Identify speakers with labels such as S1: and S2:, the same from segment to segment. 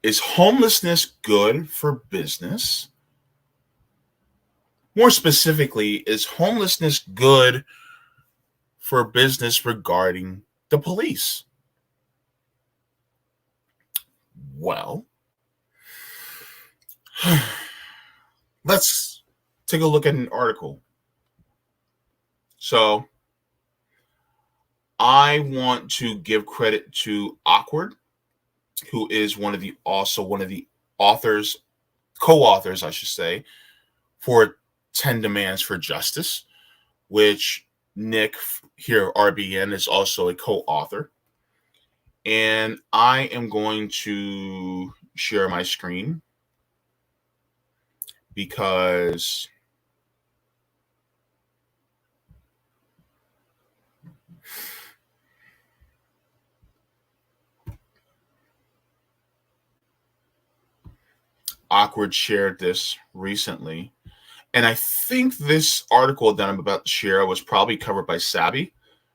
S1: Is homelessness good for business? More specifically, is homelessness good for business regarding the police? Well, let's take a look at an article. So, I want to give credit to Awkward, who is one of the authors, co-authors, I should say, for 10 Demands for Justice, which Nick here at RBN is also a co-author. And I am going to share my screen because Awkward shared this recently. And I think this article that I'm about to share was probably covered by Sabby.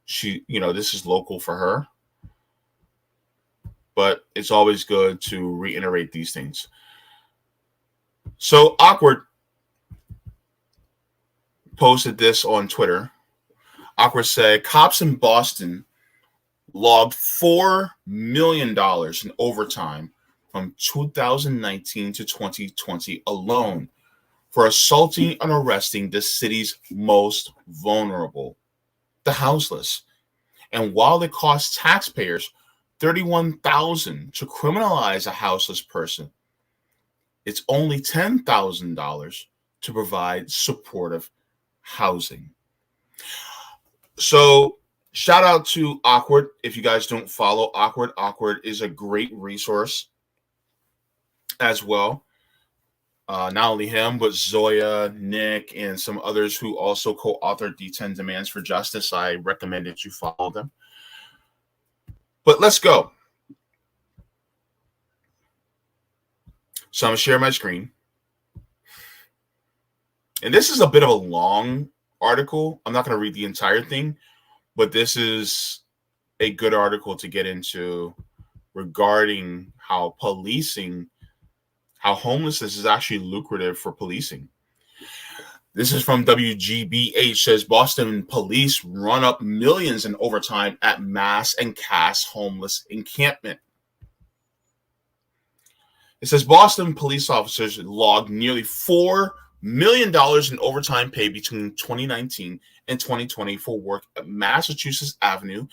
S1: This is local for her. But it's always good to reiterate these things. So Awkward posted this on Twitter. Awkward said, cops in Boston logged $4 million in overtime from 2019 to 2020 alone for assaulting and arresting the city's most vulnerable, the houseless. And while it costs taxpayers $31,000 to criminalize a houseless person, it's only $10,000 to provide supportive housing. So shout out to Awkward. If you guys don't follow Awkward is a great resource as well. Not only him, but Zoya, Nick, and some others who also co-authored the 10 Demands for Justice. I recommend that you follow them. But let's go. So I'm going to share my screen. And this is a bit of a long article. I'm not going to read the entire thing, but this is a good article to get into regarding how homelessness is actually lucrative for policing. This is from WGBH, says Boston police run up millions in overtime at mass and cash homeless encampment. It says Boston police officers logged nearly $4 million in overtime pay between 2019 and 2020 for work at Massachusetts Avenue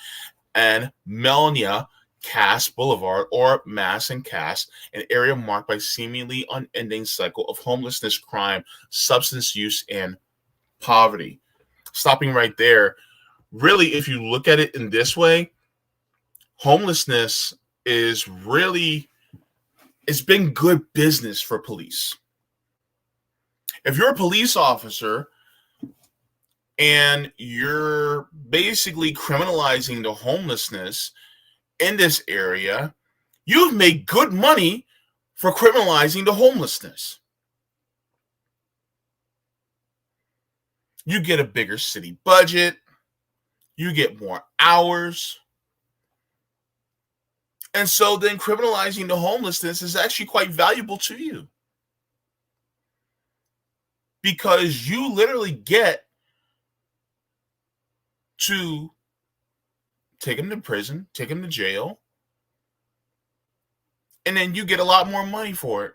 S1: and Melnia Cass Boulevard, or Mass and Cass, an area marked by seemingly unending cycle of homelessness, crime, substance use, and poverty. Stopping right there, really, if you look at it in this way, homelessness it's been good business for police. If you're a police officer and you're basically criminalizing the homelessness in this area, you've made good money for criminalizing the homelessness. You get a bigger city budget, you get more hours. And so then criminalizing the homelessness is actually quite valuable to you, because you literally get to take them to prison, take them to jail, and then you get a lot more money for it.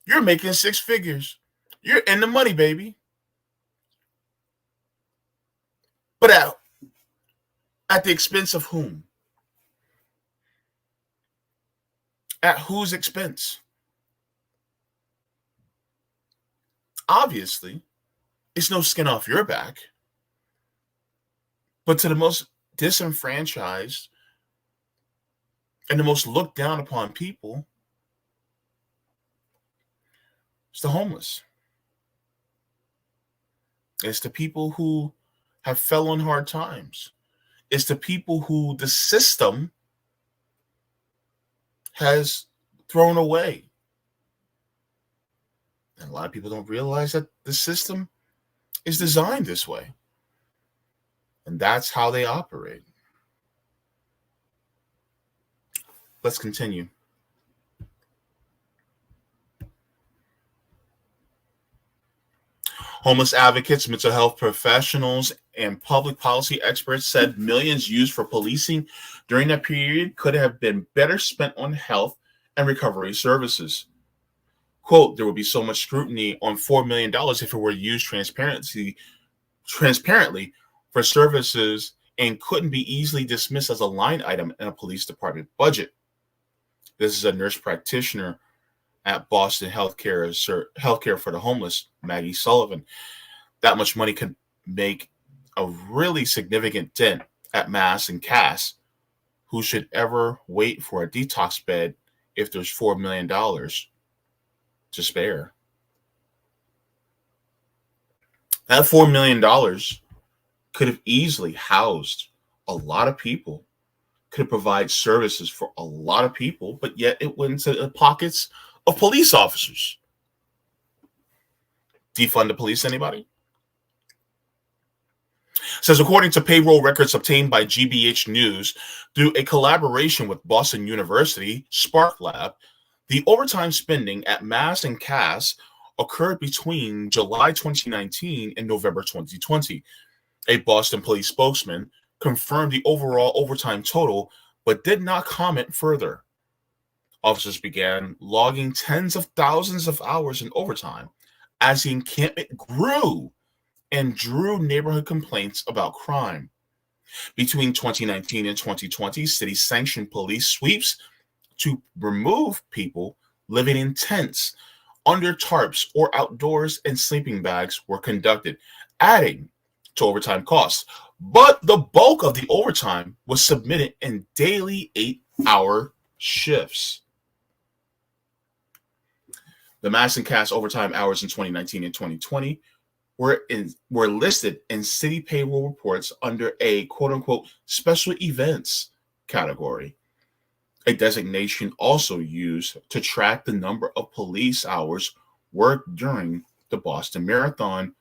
S1: You're making 6 figures. You're in the money, baby. But at the expense of whom? At whose expense? Obviously, it's no skin off your back. But to the most disenfranchised and the most looked down upon people, it's the homeless. It's the people who have fell on hard times. It's the people who the system has thrown away. And a lot of people don't realize that the system is designed this way. And that's how they operate. Let's continue. Homeless advocates, mental health professionals, and public policy experts said millions used for policing during that period could have been better spent on health and recovery services. Quote, there would be so much scrutiny on $4 million if it were used transparently for services and couldn't be easily dismissed as a line item in a police department budget. This is a nurse practitioner at Boston Healthcare for the Homeless, Maggie Sullivan. That much money could make a really significant dent at Mass and Cass. Who should ever wait for a detox bed if there's $4 million to spare? That $4 million could have easily housed a lot of people, could provide services for a lot of people, but yet it went into the pockets of police officers. Defund the police, anybody? Says according to payroll records obtained by GBH News through a collaboration with Boston University Spark Lab, the overtime spending at Mass and Cass occurred between July 2019 and November 2020. A Boston police spokesman confirmed the overall overtime total, but did not comment further. Officers began logging tens of thousands of hours in overtime as the encampment grew and drew neighborhood complaints about crime. Between 2019 and 2020, city sanctioned police sweeps to remove people living in tents, under tarps, or outdoors, and sleeping bags were conducted, adding to overtime costs. But the bulk of the overtime was submitted in daily 8-hour shifts. The Mass and Cass overtime hours in 2019 and 2020 were listed in city payroll reports under a quote-unquote special events category, a designation also used to track the number of police hours worked during the Boston Marathon,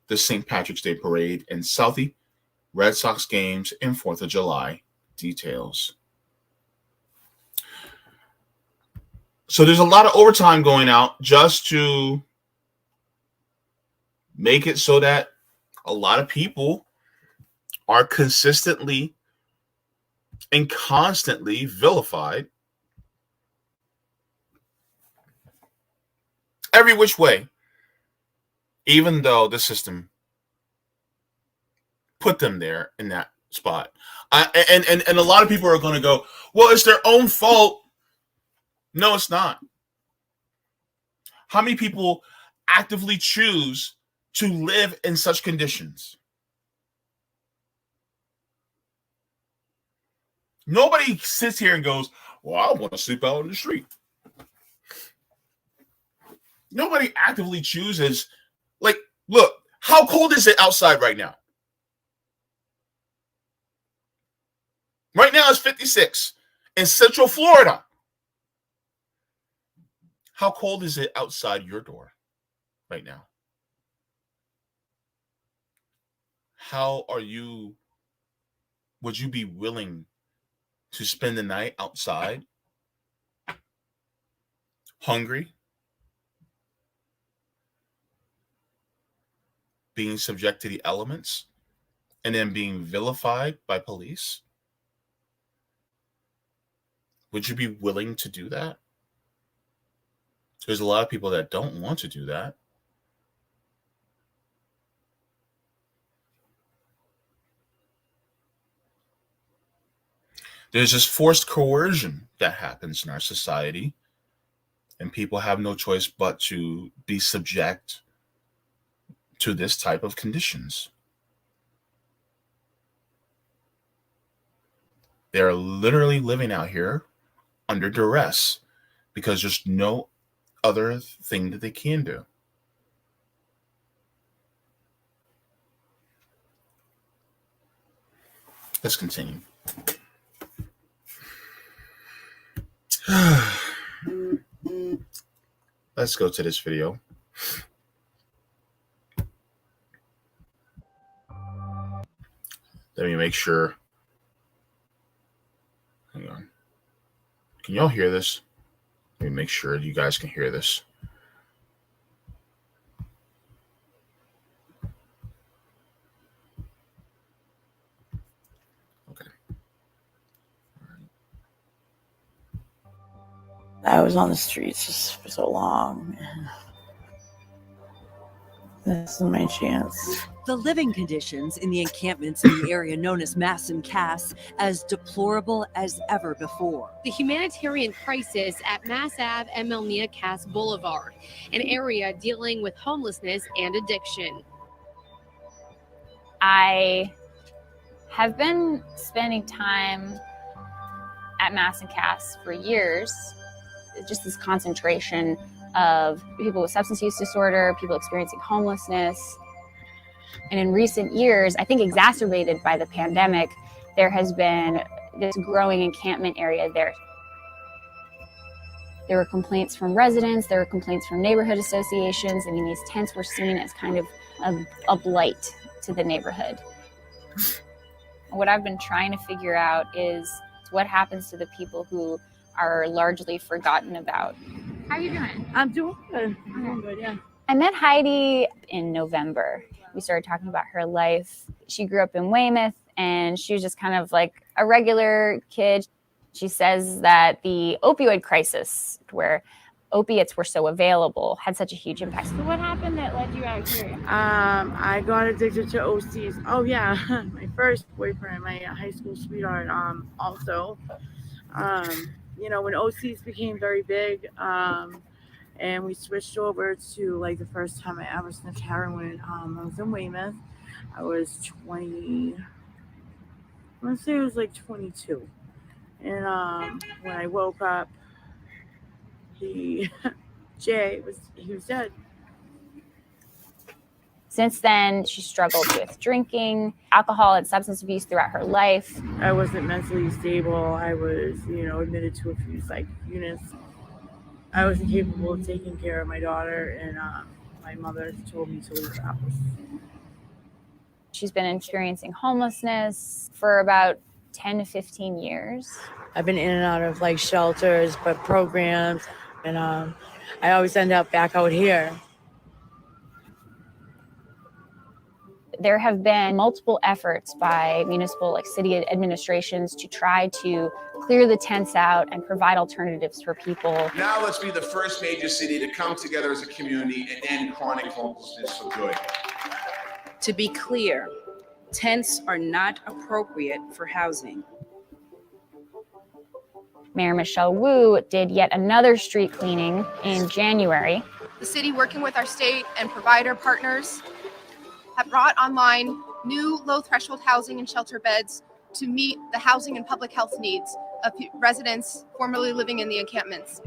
S1: the St. Patrick's Day Parade in Southie, Red Sox games, and 4th of July details. So there's a lot of overtime going out just to make it so that a lot of people are consistently and constantly vilified every which way, even though the system put them there in that spot. And a lot of people are going to go, well, it's their own fault. No, it's not. How many people actively choose to live in such conditions? Nobody sits here and goes, well, I want to sleep out in the street. Nobody actively chooses, like, look, how cold is it outside right now? Right now it's 56 in Central Florida. How cold is it outside your door right now? Would you be willing to spend the night outside, hungry, being subject to the elements, and then being vilified by police? Would you be willing to do that? There's a lot of people that don't want to do that. There's this forced coercion that happens in our society, and people have no choice but to be subject to this type of conditions. They're literally living out here under duress because there's no other thing that they can do. Let's continue. Let's go to this video. Let me make sure. Hang on. Can y'all hear this? Let me make sure you guys can hear this.
S2: I was on the streets just for so long. This is my chance.
S3: The living conditions in the encampments in the area known as Mass and Cass as deplorable as ever before.
S4: The humanitarian crisis at Mass Ave and Melnia Cass Boulevard, an area dealing with homelessness and addiction.
S5: I have been spending time at Mass and Cass for years. Just this concentration of people with substance use disorder, people experiencing homelessness. And in recent years, I think exacerbated by the pandemic, there has been this growing encampment area there. There were complaints from residents, there were complaints from neighborhood associations. I mean, these tents were seen as kind of a blight to the neighborhood. What I've been trying to figure out is what happens to the people who are largely forgotten about.
S6: How are you doing?
S2: I'm doing good. I'm doing good, yeah.
S5: I met Heidi in November. We started talking about her life. She grew up in Weymouth, and she was just kind of like a regular kid. She says that the opioid crisis, where opiates were so available, had such a huge impact.
S6: So what happened that led you out here?
S2: I got addicted to OCs. Oh yeah, my first boyfriend, my high school sweetheart. Also, you know, when OCs became very big, and we switched over to, like, the first time I ever sniffed heroin. I was in Weymouth. I was 20. I want to say I was like 22. And when I woke up, Jay was dead.
S5: Since then, she struggled with drinking, alcohol, and substance abuse throughout her life.
S2: I wasn't mentally stable. I was, admitted to a few psych units. I was incapable of taking care of my daughter, and my mother told me to leave the house.
S5: She's been experiencing homelessness for about 10 to 15 years.
S2: I've been in and out of, like, shelters, but programs, and I always end up back out here.
S5: There have been multiple efforts by municipal, like city administrations, to try to clear the tents out and provide alternatives for people.
S7: Now let's be the first major city to come together as a community and end chronic homelessness for good.
S8: To be clear, tents are not appropriate for housing.
S5: Mayor Michelle Wu did yet another street cleaning in January.
S9: The city, working with our state and provider partners, have brought online new low-threshold housing and shelter beds to meet the housing and public health needs of residents formerly living in the encampments.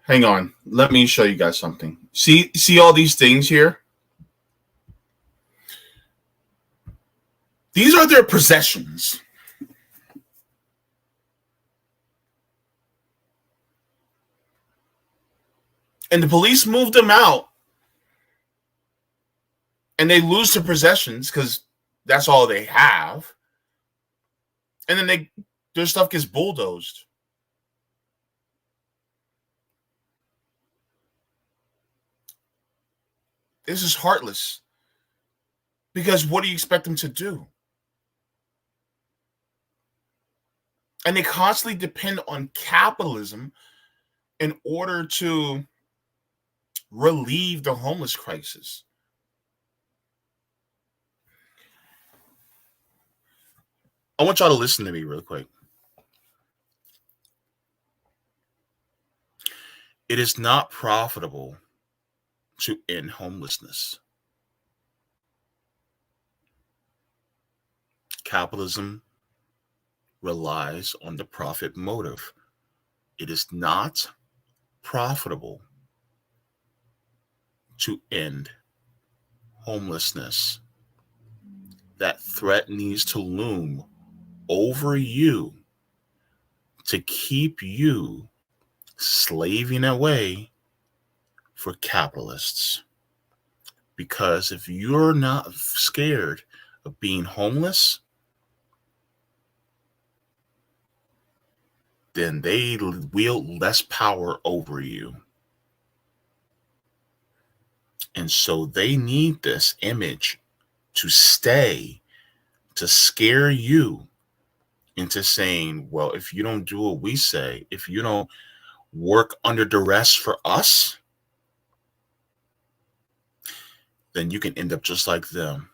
S1: Hang on. Let me show you guys something. See all these things here? These are their possessions. And the police moved them out. And they lose their possessions because that's all they have. And then their stuff gets bulldozed. This is heartless. Because what do you expect them to do? And they constantly depend on capitalism in order to relieve the homeless crisis. I want y'all to listen to me real quick. It is not profitable to end homelessness. Capitalism relies on the profit motive. It is not profitable to end homelessness. That threat needs to loom over you to keep you slaving away for capitalists. Because if you're not scared of being homeless, then they wield less power over you. And so they need this image to stay, to scare you into saying, well, if you don't do what we say, if you don't work under duress for us, then you can end up just like them.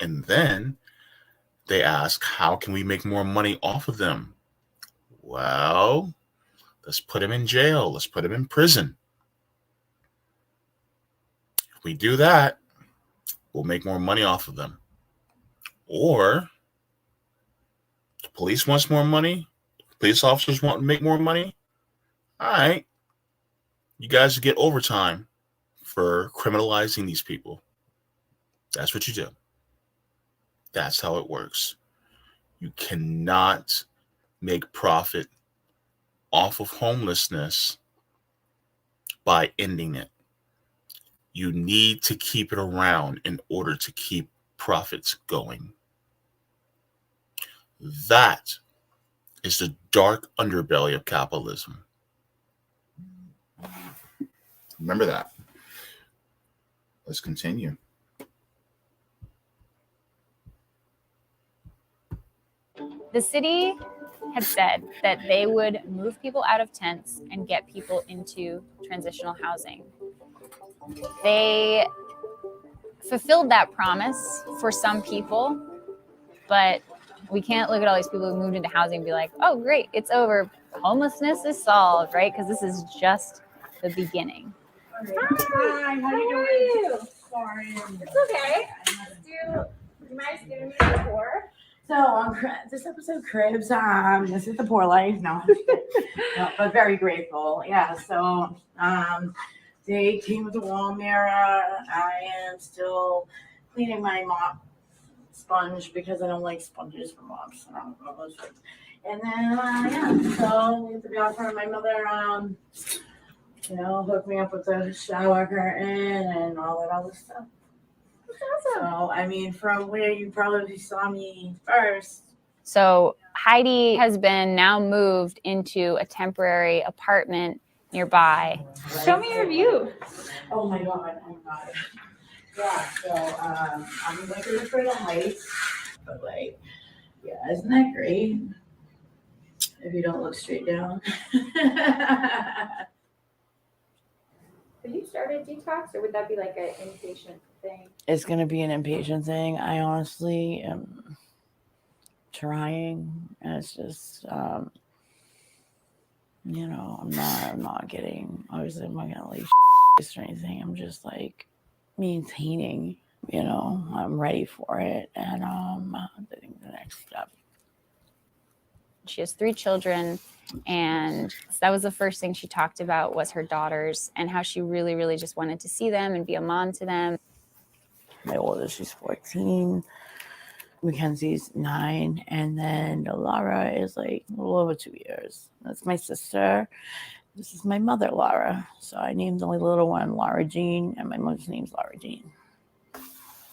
S1: And then they ask, how can we make more money off of them? Well, let's put them in jail. Let's put them in prison. If we do that, we'll make more money off of them. Or the police wants more money. Police officers want to make more money. All right. You guys get overtime for criminalizing these people. That's what you do. That's how it works. You cannot make profit off of homelessness by ending it. You need to keep it around in order to keep profits going. That is the dark underbelly of capitalism. Remember that. Let's continue.
S5: The city had said that they would move people out of tents and get people into transitional housing. They fulfilled that promise for some people, but we can't look at all these people who moved into housing and be like, oh, great, it's over. Homelessness is solved, right? Because this is just the beginning.
S6: Hi, how you doing? Sorry. It's okay. Do you mind just giving me a tour?
S2: So this episode cribs, this is the poor life. No, no, but very grateful. Yeah. So they came with a wall mirror. I am still cleaning my mop sponge because I don't like sponges for mops. I don't know those things. And then yeah, so we have the bathroom. My mother hooked me up with a shower curtain and all that other stuff.
S6: Awesome.
S2: So, I mean, from where you probably saw me first.
S5: So Heidi has been now moved into a temporary apartment nearby.
S6: Show me your view.
S2: Oh my God. Yeah, so I'm looking for the heights. But yeah, isn't that great? If you don't look straight down.
S6: Have you started detox, or would that be like an inpatient thing?
S2: It's going to be an inpatient thing. I honestly am trying, and it's just, I'm not getting, obviously I'm not going to like or anything. I'm just like maintaining, I'm ready for it. And I think the next step.
S5: She has 3 children, and that was the first thing she talked about was her daughters and how she really, really just wanted to see them and be a mom to them.
S2: My oldest, she's 14. Mackenzie's 9. And then Laura is like a little over 2 years. That's my sister. This is my mother, Laura. So I named the little one Laura Jean, and my mother's name's Laura Jean.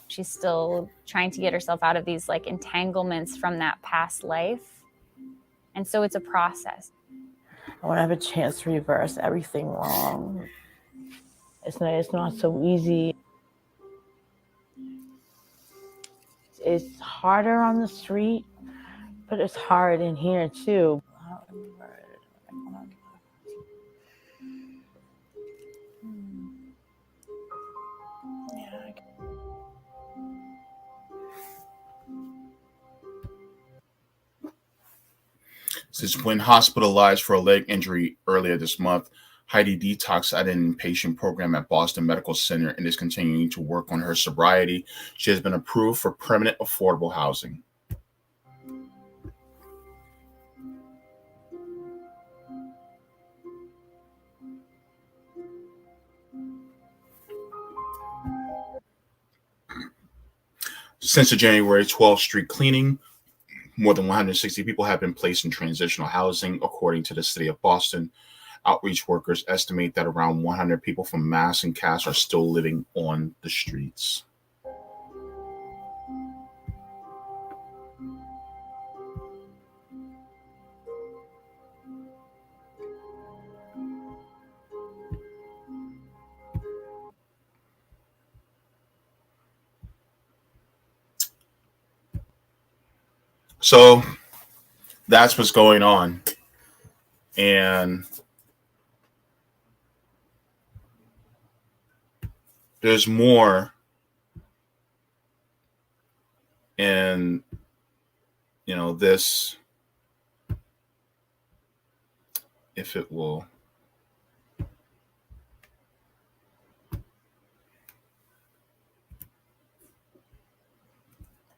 S5: She's still trying to get herself out of these like entanglements from that past life. And so it's a process.
S2: I want to have a chance to reverse everything wrong. It's not so easy. It's harder on the street, but it's hard in here too.
S1: Since when hospitalized for a leg injury earlier this month, Heidi detoxed at an inpatient program at Boston Medical Center and is continuing to work on her sobriety. She has been approved for permanent affordable housing. Since the January 12th street cleaning, more than 160 people have been placed in transitional housing, according to the city of Boston. Outreach workers estimate that around 100 people from Mass and Cass are still living on the streets. So that's what's going on. And there's more. And, this, if it will.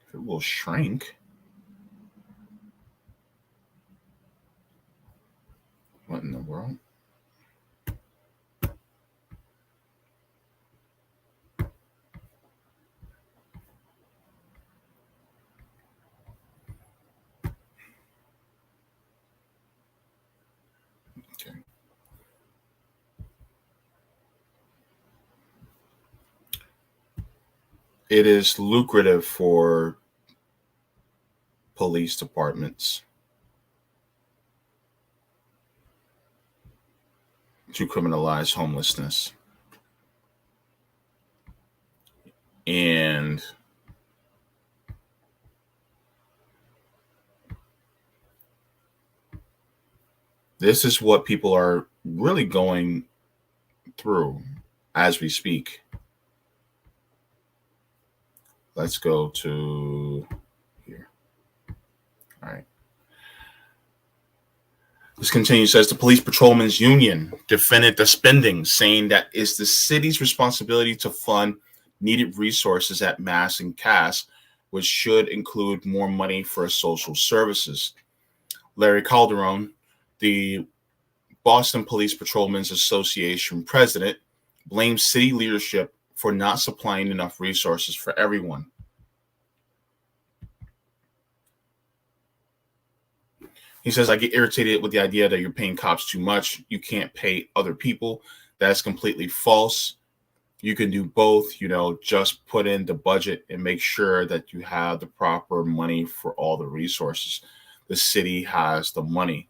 S1: If it will shrink. What in the world? Okay. It is lucrative for police departments to criminalize homelessness. And this is what people are really going through as we speak. Let's go to here. All right. This continues, says the Police Patrolmen's Union defended the spending, saying that it's the city's responsibility to fund needed resources at Mass and Cass, which should include more money for social services. Larry Calderon, the Boston Police Patrolmen's Association president, blamed city leadership for not supplying enough resources for everyone. He says, I get irritated with the idea that you're paying cops too much. You can't pay other people. That's completely false. You can do both, just put in the budget and make sure that you have the proper money for all the resources. The city has the money.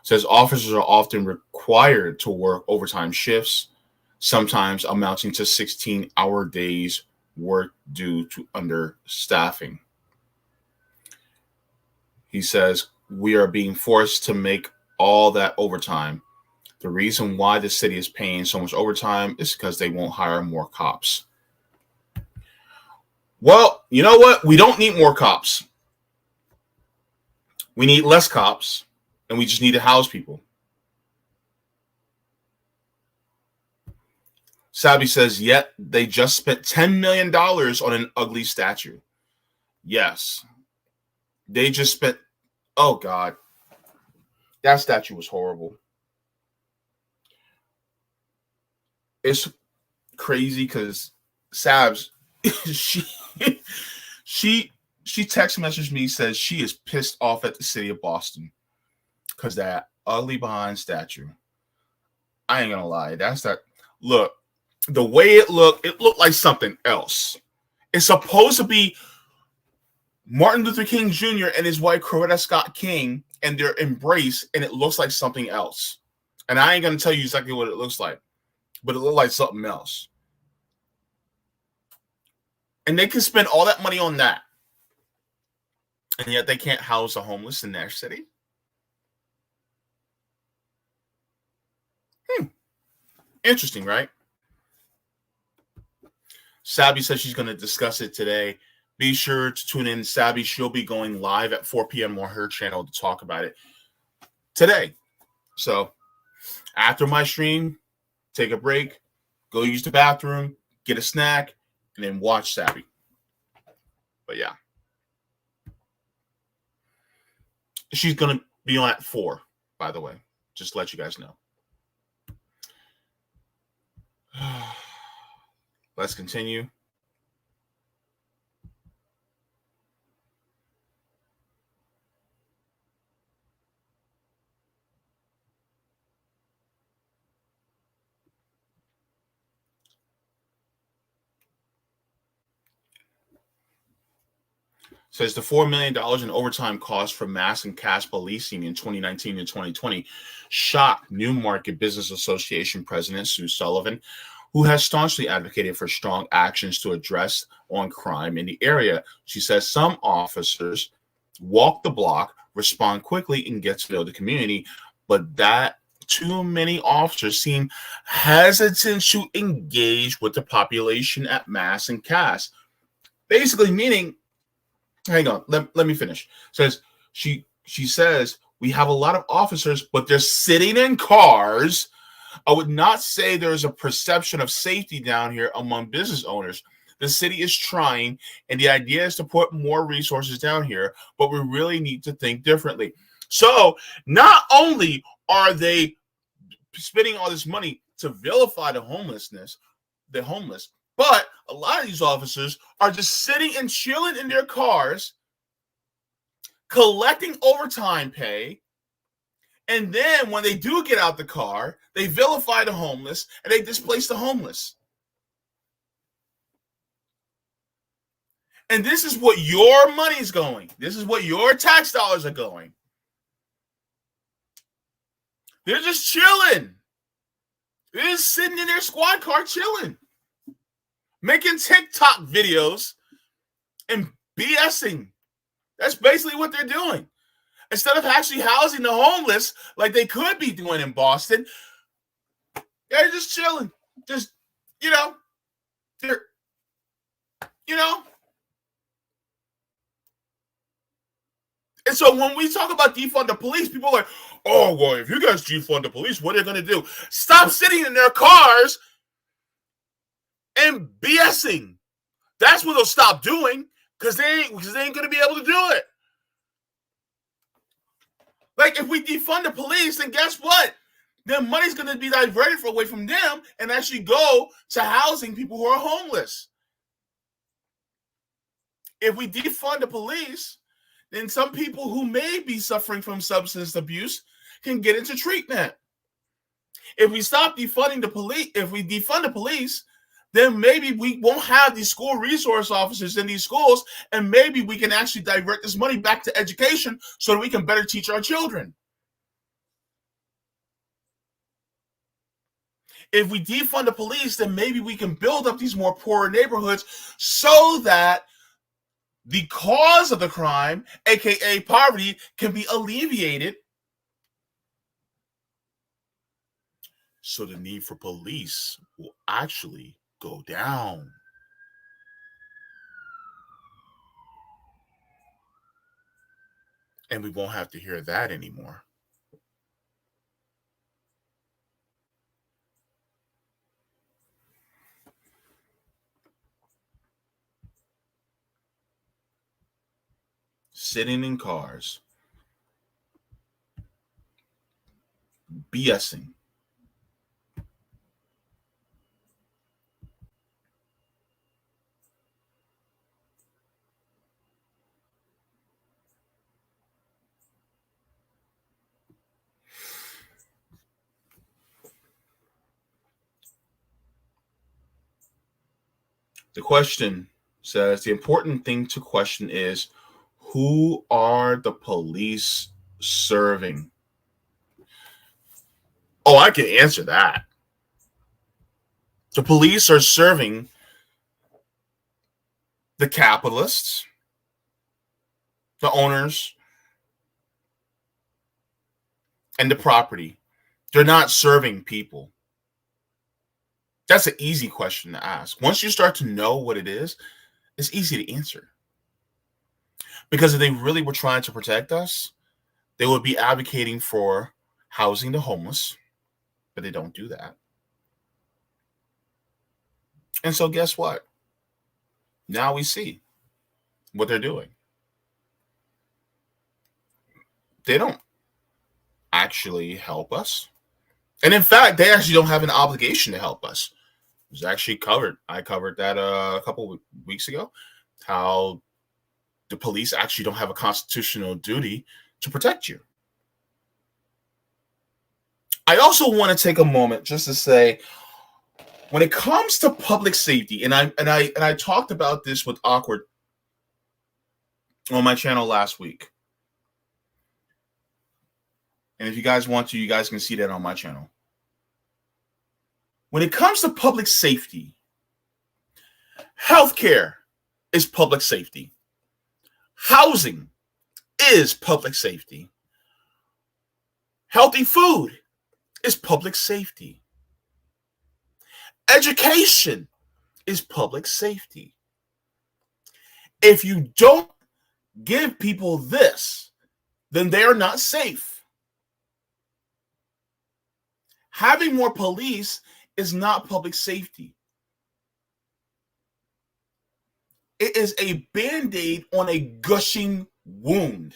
S1: Says officers are often required to work overtime shifts, sometimes amounting to 16-hour days work due to understaffing. He says, we are being forced to make all that overtime. The reason why the city is paying so much overtime is because they won't hire more cops. Well, you know what? We don't need more cops. We need less cops, and we just need to house people. Sabi says, yet they just spent $10 million on an ugly statue. Yes. They just spent, oh God, that statue was horrible. It's crazy because Sabs, she text messaged me, says she is pissed off at the city of Boston because that ugly behind statue. I ain't gonna lie, look, the way it looked like something else. It's supposed to be Martin Luther King Jr. and his wife Coretta Scott King and their embrace, and it looks like something else. And I ain't gonna tell you exactly what it looks like, but it looked like something else. And they can spend all that money on that, and yet they can't house the homeless in their city. Interesting, right? Sabby says she's going to discuss it today. Be sure to tune in, Sabby. She'll be going live at 4 p.m. on her channel to talk about it today. So after my stream, take a break, go use the bathroom, get a snack, and then watch Sabby. But yeah. She's going to be on at 4, by the way. Just to let you guys know. Let's continue. Says the $4 million in overtime costs for mass and cash policing in 2019 and 2020 shocked Newmarket Business Association President Sue Sullivan, who has staunchly advocated for strong actions to address on crime in the area. She says some officers walk the block, respond quickly, and get to know the community. But that too many officers seem hesitant to engage with the population at Mass and Cass. Basically meaning, hang on, let me finish. She says we have a lot of officers, but they're sitting in cars. I would not say there's a perception of safety down here among business owners. The city is trying, and the idea is to put more resources down here, but we really need to think differently. So not only are they spending all this money to vilify the homeless, but a lot of these officers are just sitting and chilling in their cars, collecting overtime pay, and then when they do get out the car, they vilify the homeless and they displace the homeless. And this is what your money's going. This is what your tax dollars are going. They're just chilling. They're just sitting in their squad car chilling, making TikTok videos and BSing. That's basically what they're doing. Instead of actually housing the homeless like they could be doing in Boston, they're just chilling. Just, they're. And so when we talk about defund the police, people are like, oh, well, if you guys defund the police, what are they going to do? Stop sitting in their cars and BSing. That's what they'll stop doing because they ain't going to be able to do it. Like, if we defund the police, then guess what? Then money's going to be diverted away from them and actually go to housing people who are homeless. If we defund the police, then some people who may be suffering from substance abuse can get into treatment. If we stop defunding the police, if we defund the police, then maybe we won't have these school resource officers in these schools, and maybe we can actually divert this money back to education so that we can better teach our children. If we defund the police, then maybe we can build up these more poorer neighborhoods so that the cause of the crime, aka poverty, can be alleviated. So the need for police will actually go down. And we won't have to hear that anymore. Sitting in cars, BSing. The question says the important thing to question is, who are the police serving? Oh, I can answer that. The police are serving the capitalists, the owners, and the property. They're not serving people. That's an easy question to ask. Once you start to know what it is, it's easy to answer. Because if they really were trying to protect us, they would be advocating for housing the homeless, but they don't do that. And so guess what? Now we see what they're doing. They don't actually help us. And in fact, they actually don't have an obligation to help us. It was actually covered. I covered that a couple of weeks ago, how the police actually don't have a constitutional duty to protect you. I also want to take a moment just to say, when it comes to public safety, and I talked about this with Awkward on my channel last week. And if you guys want to, you guys can see that on my channel. When it comes to public safety, healthcare is public safety. Housing is public safety. Healthy food is public safety. Education is public safety. If you don't give people this, then they are not safe. Having more police is not public safety. It is a Band-Aid on a gushing wound.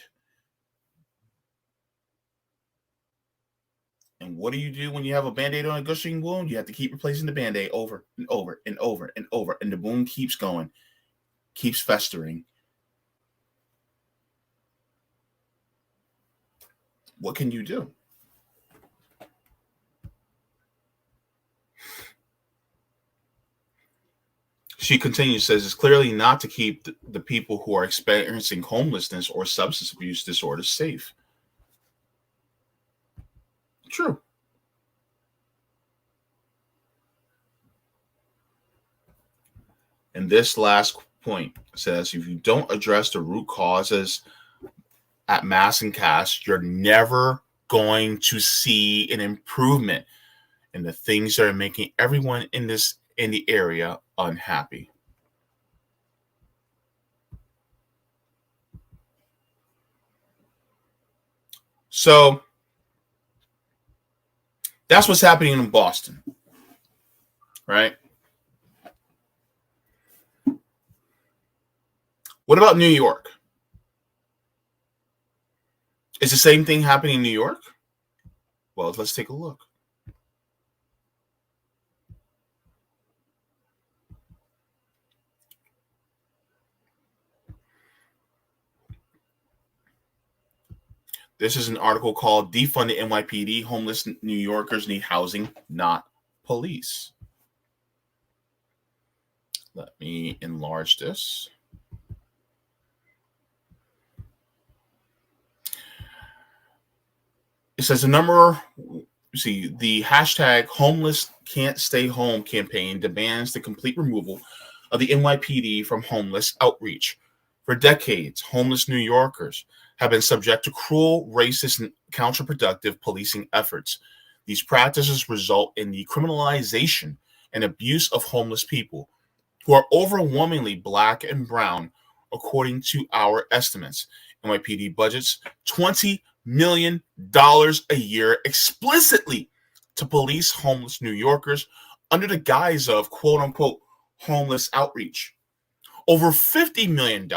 S1: And what do you do when you have a Band-Aid on a gushing wound? You have to keep replacing the Band-Aid over and over and over and over. And the wound keeps going, keeps festering. What can you do? She continues, says it's clearly not to keep the people who are experiencing homelessness or substance abuse disorders safe. True. And this last point says if you don't address the root causes at mass and caste, you're never going to see an improvement in the things that are making everyone in the area unhappy. So that's what's happening in Boston, right? What about New York? Is the same thing happening in New York? Well, let's take a look. This is an article called Defund the NYPD. Homeless New Yorkers need housing, not police. Let me enlarge this. It says the hashtag Homeless Can't Stay Home campaign demands the complete removal of the NYPD from homeless outreach. For decades, homeless New Yorkers have been subject to cruel, racist, and counterproductive policing efforts. These practices result in the criminalization and abuse of homeless people, who are overwhelmingly Black and brown, according to our estimates. NYPD budgets $20 million a year explicitly to police homeless New Yorkers under the guise of quote-unquote homeless outreach. Over $50 million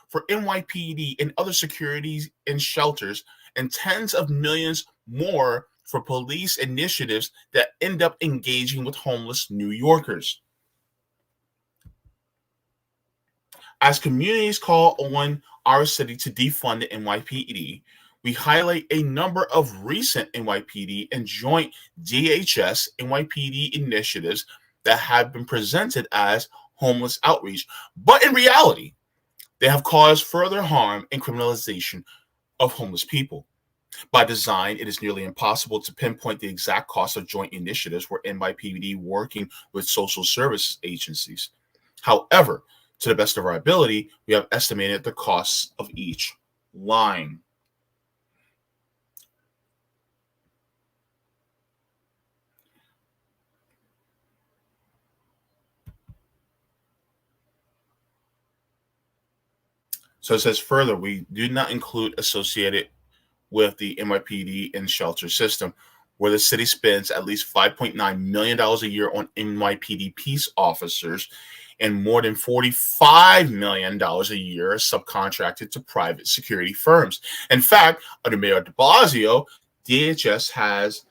S1: for NYPD and other securities and shelters, and tens of millions more for police initiatives that end up engaging with homeless New Yorkers. As communities call on our city to defund the NYPD, we highlight a number of recent NYPD and joint DHS NYPD initiatives that have been presented as homeless outreach, but in reality, they have caused further harm and criminalization of homeless people. By design, it is nearly impossible to pinpoint the exact cost of joint initiatives where NYPD working with social services agencies. However, to the best of our ability, we have estimated the costs of each line. So it says further, we do not include associated with the NYPD and shelter system, where the city spends at least $5.9 million a year on NYPD peace officers and more than $45 million a year subcontracted to private security firms. In fact, under Mayor de Blasio, DHS has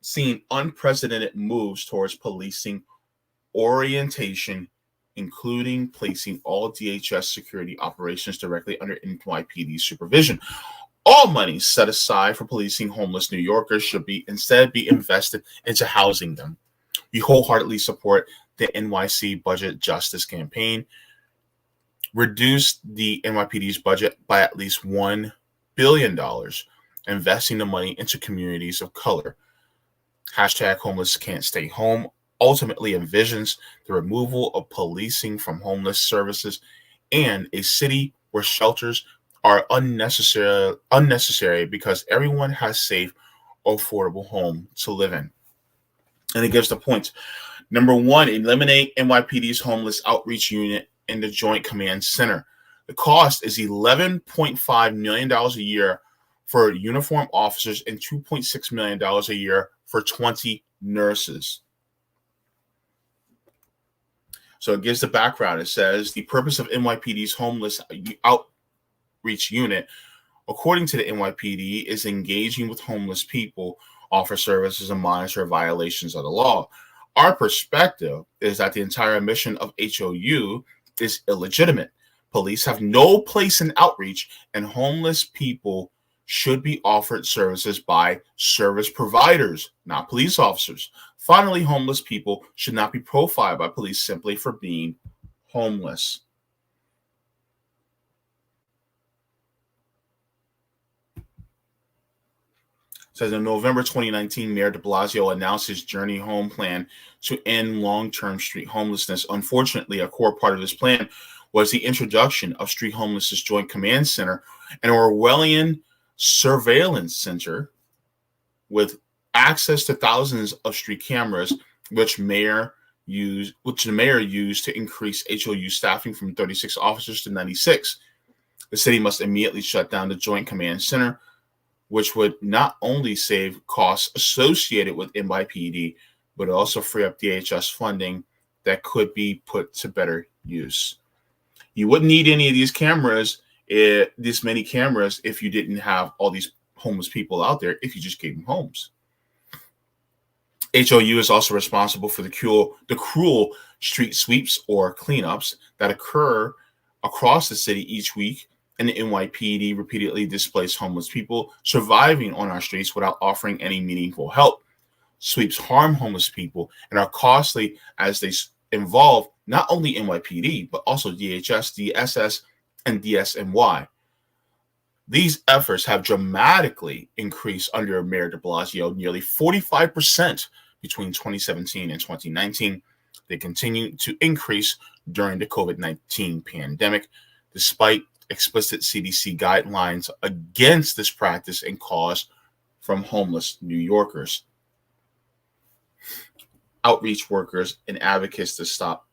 S1: seen unprecedented moves towards policing orientation, including placing all DHS security operations directly under NYPD supervision. All money set aside for policing homeless New Yorkers should instead be invested into housing them. We wholeheartedly support the NYC Budget Justice Campaign. Reduce the NYPD's budget by at least $1 billion, investing the money into communities of color. Hashtag Homeless Can't Stay Home ultimately envisions the removal of policing from homeless services and a city where shelters are unnecessary because everyone has safe, affordable home to live in. And it gives the points. Number one, eliminate NYPD's homeless outreach unit in the Joint Command Center. The cost is $11.5 million a year for uniformed officers and $2.6 million a year for 20 nurses. So it gives the background. It says the purpose of NYPD's homeless outreach unit, according to the NYPD, is engaging with homeless people, offer services, and monitor violations of the law. Our perspective is that the entire mission of HOU is illegitimate. Police have no place in outreach, and homeless people should be offered services by service providers, not police officers. Finally, homeless people should not be profiled by police simply for being homeless. It says in November 2019, Mayor de Blasio announced his Journey Home plan to end long-term street homelessness. Unfortunately, a core part of this plan was the introduction of Street Homelessness Joint Command Center, an Orwellian surveillance center with access to thousands of street cameras, which the mayor used to increase HOU staffing from 36 officers to 96. The city must immediately shut down the Joint Command Center, which would not only save costs associated with NYPD, but also free up DHS funding that could be put to better use. You wouldn't need any of these cameras, this many cameras, if you didn't have all these homeless people out there, if you just gave them homes. HOU is also responsible for the cruel street sweeps or cleanups that occur across the city each week, and the NYPD repeatedly displaces homeless people surviving on our streets without offering any meaningful help. Sweeps harm homeless people and are costly as they involve not only NYPD, but also DHS, DSS, and DSNY. These efforts have dramatically increased under Mayor de Blasio, nearly 45% between 2017 and 2019. They continue to increase during the COVID-19 pandemic, despite explicit CDC guidelines against this practice and calls from homeless New Yorkers, outreach workers, and advocates to stop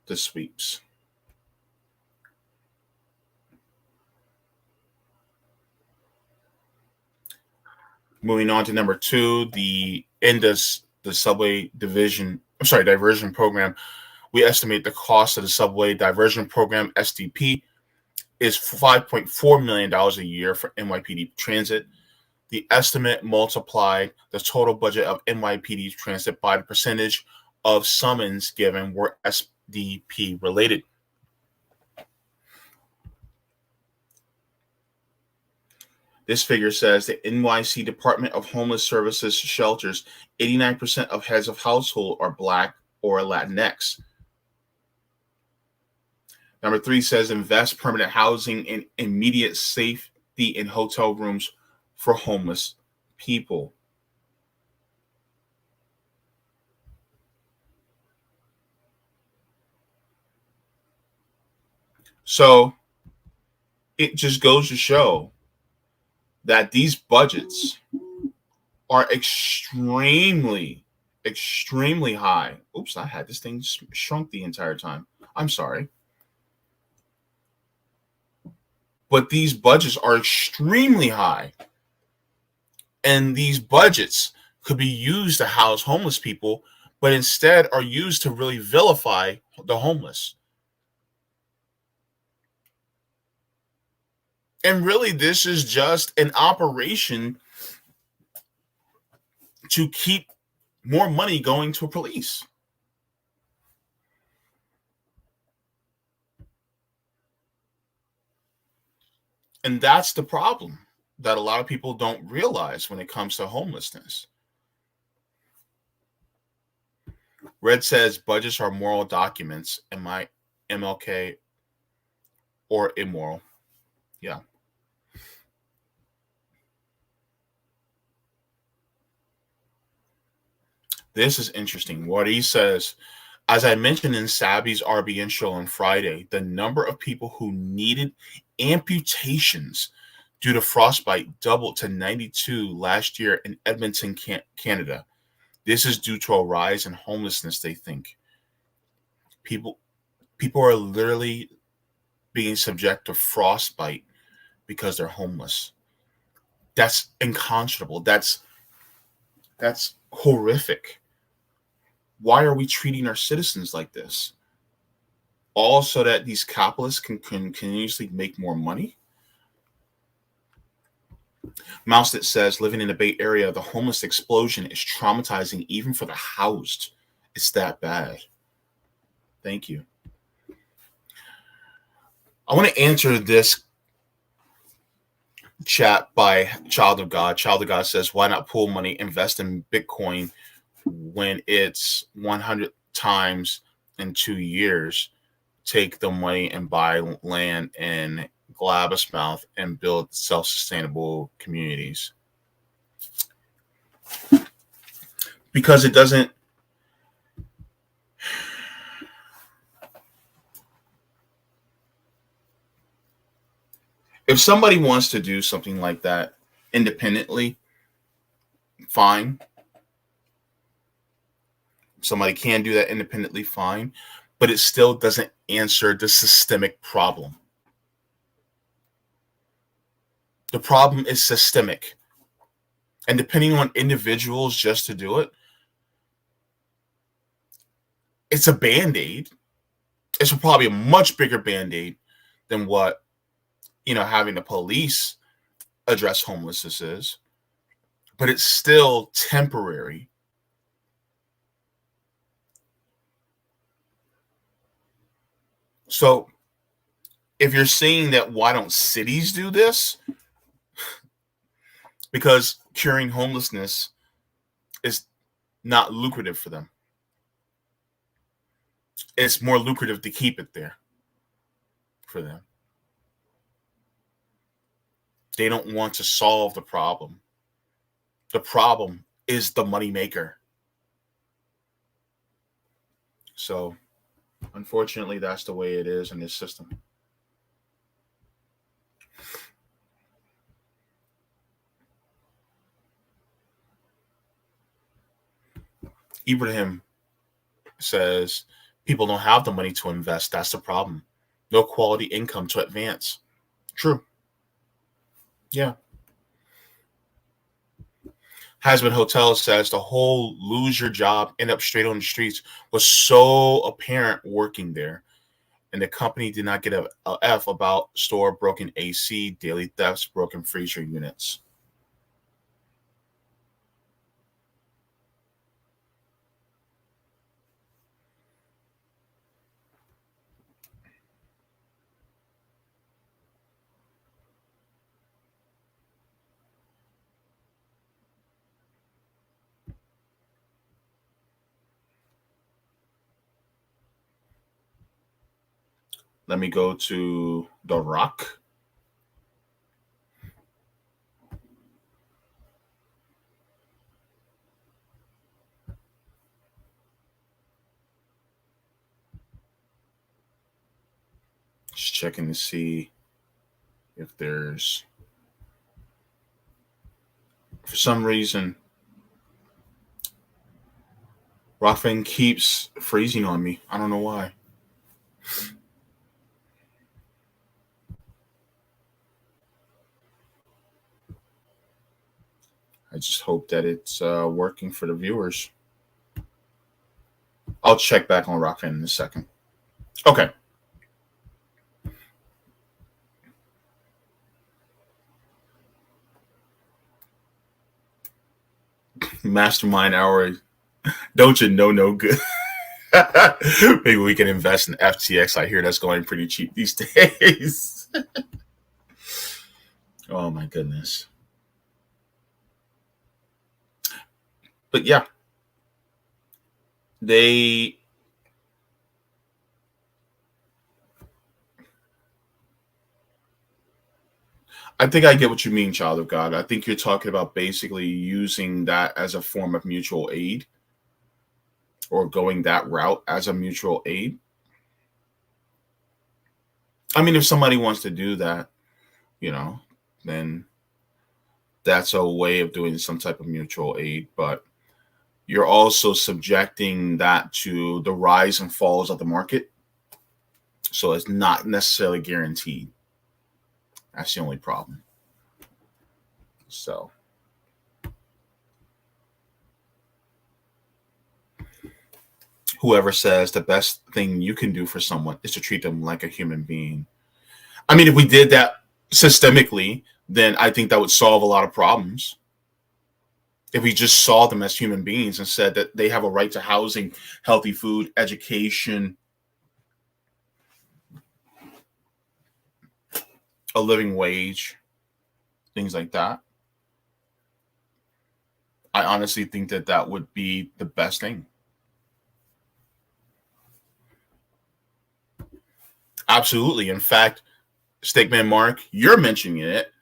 S1: the sweeps. Moving on to number two, the subway diversion program. We estimate the cost of the subway diversion program, SDP, is $5.4 million a year for NYPD Transit. The estimate multiplied the total budget of NYPD Transit by the percentage of summons given were SDP related. This figure says the NYC Department of Homeless Services shelters 89% of heads of household are Black or Latinx. Number three says invest permanent housing and immediate safety in hotel rooms for homeless people. So it just goes to show that these budgets are extremely high. Oops, I had this thing shrunk the entire time. I'm sorry. But these budgets are extremely high. And these budgets could be used to house homeless people, but instead are used to really vilify the homeless. And really, this is just an operation to keep more money going to police. And that's the problem that a lot of people don't realize when it comes to homelessness. Red says budgets are moral documents. Am I MLK or immoral? Yeah. This is interesting. What he says, As I mentioned in Sabby's RBN show on Friday, the number of people who needed amputations due to frostbite doubled to 92 last year in Edmonton, Canada. This is due to a rise in homelessness, they think. People are literally being subject to frostbite because they're homeless. That's unconscionable. That's horrific. Why are we treating our citizens like this? All so that these capitalists can continuously make more money? Mouset says, living in the Bay Area, the homeless explosion is traumatizing even for the housed. It's that bad. Thank you. I want to answer this chat by Child of God. Child of God says, why not pool money, invest in Bitcoin when it's 100 times in 2 years? Take the money and buy land in Glassmouth and build self-sustainable communities. Because it doesn't. If somebody wants to do something like that independently, fine. Somebody can do that independently, fine. But it still doesn't answer the systemic problem. The problem is systemic. And depending on individuals just to do it, it's a Band-Aid. It's probably a much bigger Band-Aid than what, having the police address homelessness is. But it's still temporary. So if you're saying that, why don't cities do this? Because curing homelessness is not lucrative for them. It's more lucrative to keep it there for them. They don't want to solve the problem. The problem is the moneymaker. So, unfortunately, that's the way it is in this system. Ibrahim says, people don't have the money to invest. That's the problem. No quality income to advance. True. Yeah. Hasbin Hotel says the whole lose your job, end up straight on the streets was so apparent working there. And the company did not get a F about store broken AC, daily thefts, broken freezer units. Let me go to The Rock. Just checking to see if there's, for some reason, Rockfin keeps freezing on me. I don't know why. I just hope that it's working for the viewers. I'll check back on Rockfin in a second. Okay. Mastermind hour. Don't you know no good? Maybe we can invest in FTX. I hear that's going pretty cheap these days. Oh my goodness. But yeah, I think I get what you mean, Child of God. I think you're talking about basically using that as a form of mutual aid. or going that route as a mutual aid. I mean, if somebody wants to do that, then that's a way of doing some type of mutual aid. But you're also subjecting that to the rise and falls of the market. So it's not necessarily guaranteed. That's the only problem. So whoever says the best thing you can do for someone is to treat them like a human being. I mean, if we did that systemically, then I think that would solve a lot of problems. If we just saw them as human beings and said that they have a right to housing, healthy food, education, a living wage, things like that, I honestly think that that would be the best thing. Absolutely. In fact, Steakman Mark, you're mentioning it,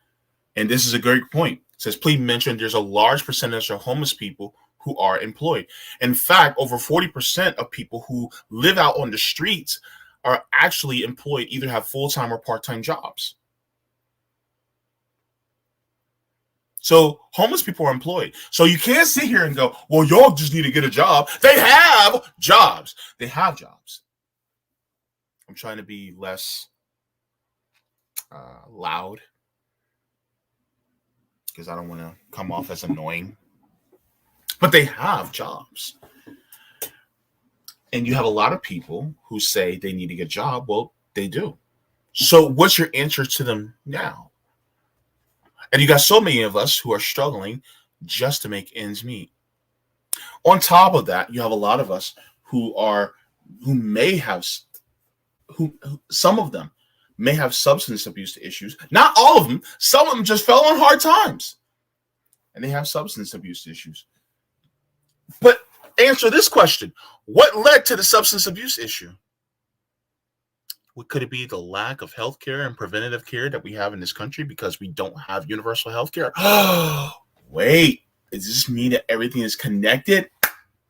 S1: and this is a great point. It says, please mention there's a large percentage of homeless people who are employed. In fact, over 40% of people who live out on the streets are actually employed, either have full-time or part-time jobs. So homeless people are employed. So you can't sit here and go, well, y'all just need to get a job. They have jobs. They have jobs. I'm trying to be less loud because I don't want to come off as annoying. But they have jobs. And you have a lot of people who say they need to get a job. Well, they do. So what's your answer to them now? And you got so many of us who are struggling just to make ends meet. On top of that, you have a lot of us who some of them may have substance abuse issues. Not all of them. Some of them just fell on hard times. And they have substance abuse issues. But answer this question. What led to the substance abuse issue? What could it be? The lack of health care and preventative care that we have in this country because we don't have universal health care? Wait, does this mean that everything is connected?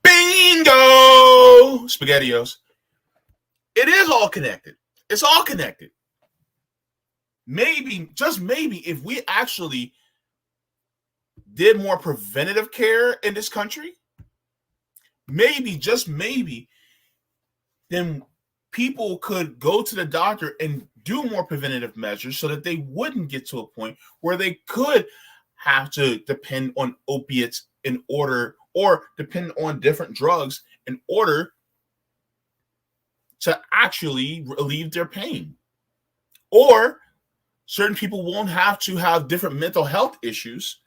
S1: Bingo! SpaghettiOs. It is all connected. It's all connected. Maybe, just maybe, if we actually did more preventative care in this country, maybe, just maybe, then people could go to the doctor and do more preventative measures so that they wouldn't get to a point where they could have to depend on opiates in order, or depend on different drugs in order to actually relieve their pain. Or certain people won't have to have different mental health issues,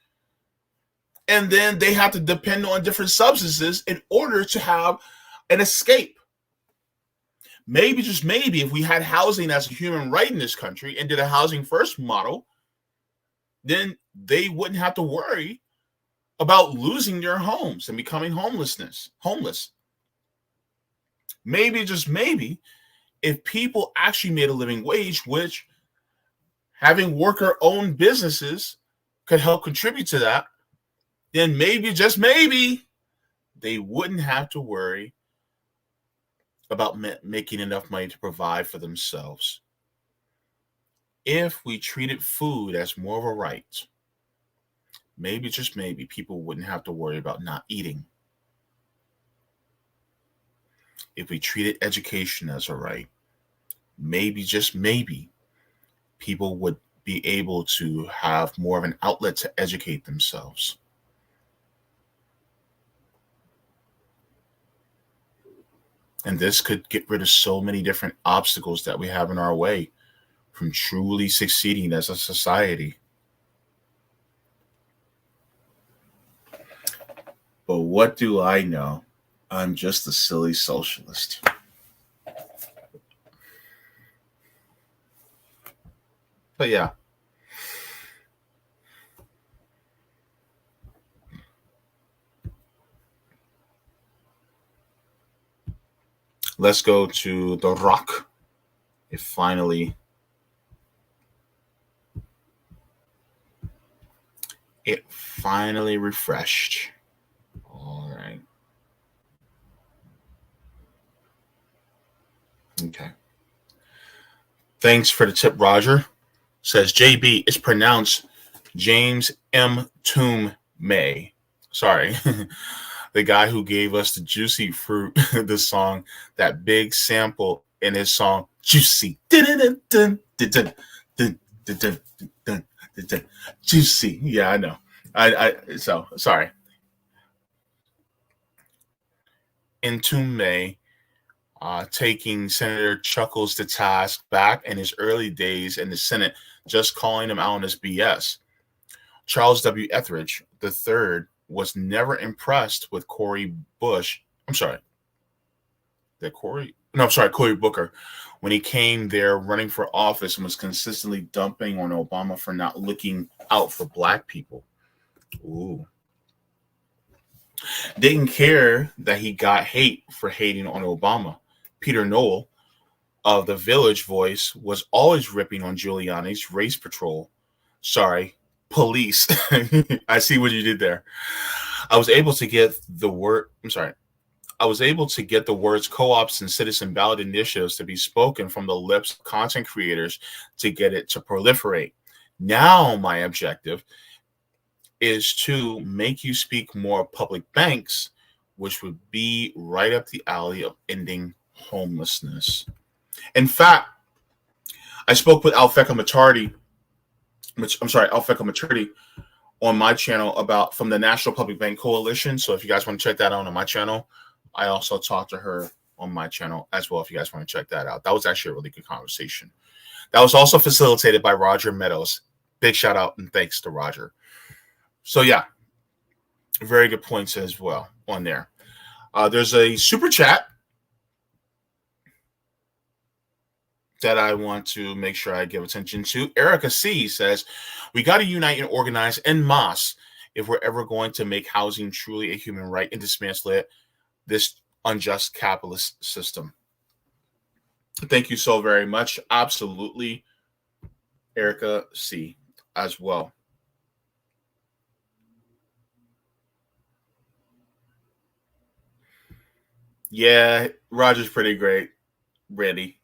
S1: and then they have to depend on different substances in order to have an escape. Maybe, just maybe, if we had housing as a human right in this country and did a housing first model, then they wouldn't have to worry about losing their homes and becoming homeless. Maybe, just maybe, if people actually made a living wage, which having worker-owned businesses could help contribute to that, then maybe, just maybe, they wouldn't have to worry about making enough money to provide for themselves. If we treated food as more of a right, maybe, just maybe, people wouldn't have to worry about not eating. If we treated education as a right, maybe, just maybe, people would be able to have more of an outlet to educate themselves. And this could get rid of so many different obstacles that we have in our way from truly succeeding as a society. But what do I know? I'm just a silly socialist. But yeah. Let's go to The Rock. It finally refreshed. All right. Okay. Thanks for the tip, Roger. Says JB, it's pronounced James M. Toom May. Sorry. The guy who gave us the Juicy Fruit, the song, that big sample in his song, Juicy. Juicy. Yeah, I know. So sorry. In Toom May, taking Senator Chuckles to task back in his early days in the Senate, just calling him out on his BS. Charles W. Etheridge III was never impressed with Cory Booker when he came there running for office and was consistently dumping on Obama for not looking out for Black people. Ooh. Didn't care that he got hate for hating on Obama. Peter Noel of the Village Voice was always ripping on Giuliani's race patrol. Sorry, police. I see what you did there. I was able to get the words co-ops and citizen ballot initiatives to be spoken from the lips of content creators to get it to proliferate. Now my objective is to make you speak more of public banks, which would be right up the alley of ending homelessness. In fact, I spoke with Alfeka Maturity on my channel from the National Public Bank Coalition. So if you guys want to check that out on my channel, I also talked to her on my channel as well if you guys want to check that out. That was actually a really good conversation. That was also facilitated by Roger Meadows. Big shout out and thanks to Roger. So yeah, very good points as well on there. There's a super chat that I want to make sure I give attention to. Erica C says, we got to unite and organize en masse if we're ever going to make housing truly a human right and dismantle it, this unjust capitalist system. Thank you so very much. Absolutely, Erica C as well. Yeah, Roger's pretty great. Randy.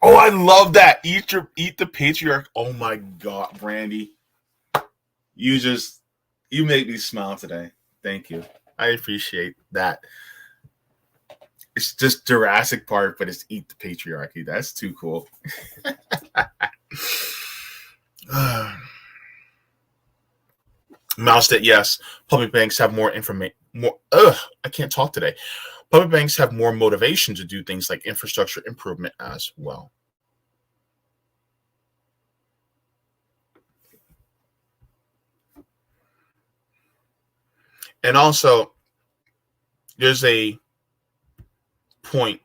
S1: Oh, I love that. Eat the patriarch. Oh my God, Randy. You make me smile today. Thank you. I appreciate that. It's just Jurassic Park, but it's eat the patriarchy. That's too cool. Mouse that yes, public banks have more information. I can't talk today. Public banks have more motivation to do things like infrastructure improvement as well. And also, there's a point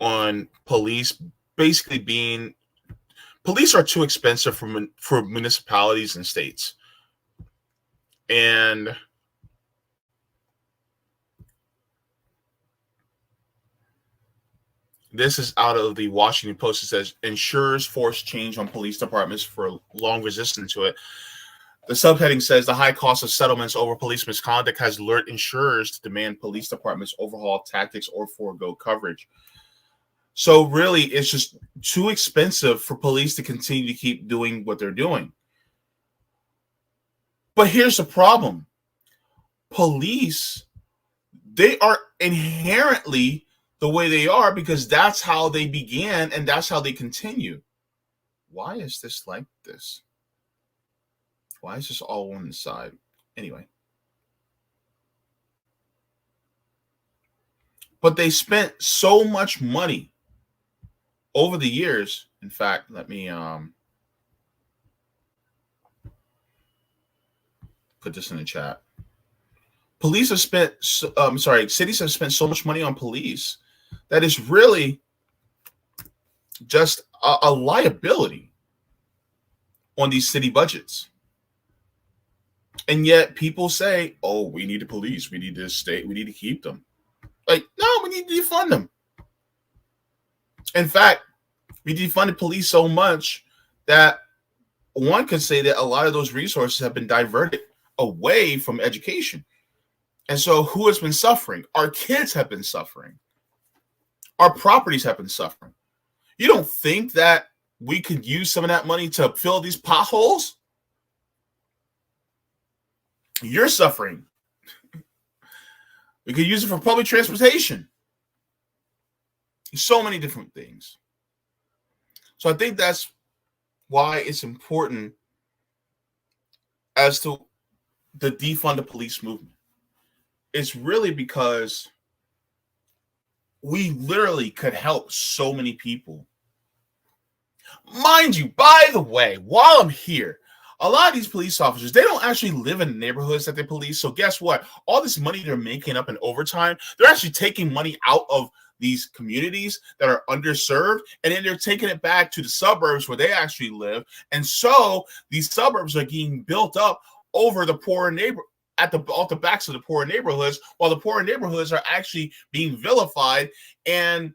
S1: on police basically being police are too expensive for municipalities and states. And this is out of the Washington Post. It says, insurers force change on police departments for long resistance to it. The subheading says, the high cost of settlements over police misconduct has lured insurers to demand police departments overhaul tactics or forego coverage. So really, it's just too expensive for police to continue to keep doing what they're doing. But here's the problem. Police, they are inherently the way they are because that's how they began and that's how they continue. Why is this like this? Why is this all on the side? Anyway. But they spent so much money over the years. In fact, let me put this in the chat. Cities have spent so much money on police that is really just a liability on these city budgets. And yet people say, oh, we need the police. We need this state. We need to keep them. Like, no, we need to defund them. In fact, we defunded police so much that one could say that a lot of those resources have been diverted away from education. And so who has been suffering? Our kids have been suffering. Our properties have been suffering. You don't think that we could use some of that money to fill these potholes? You're suffering. We could use it for public transportation. So many different things. So I think that's why it's important as to the defund the police movement. It's really because we literally could help so many people. Mind you, by the way, while I'm here, a lot of these police officers, they don't actually live in the neighborhoods that they police. So guess what? All this money they're making up in overtime, they're actually taking money out of these communities that are underserved, and then they're taking it back to the suburbs where they actually live. And so these suburbs are getting built up over the poor off the backs of the poor neighborhoods, while the poor neighborhoods are actually being vilified and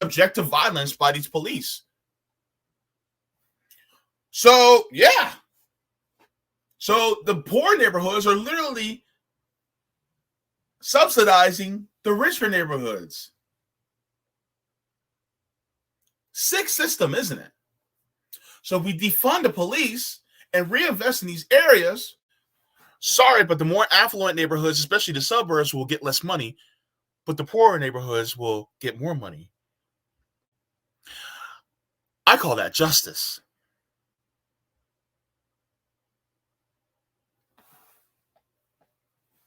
S1: subject to violence by these police. So, yeah. So the poor neighborhoods are literally subsidizing the richer neighborhoods. Sick system, isn't it? So we defund the police and reinvest in these areas. Sorry, but the more affluent neighborhoods, especially the suburbs, will get less money, but the poorer neighborhoods will get more money. I call that justice.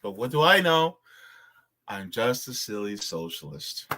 S1: But what do I know? I'm just a silly socialist.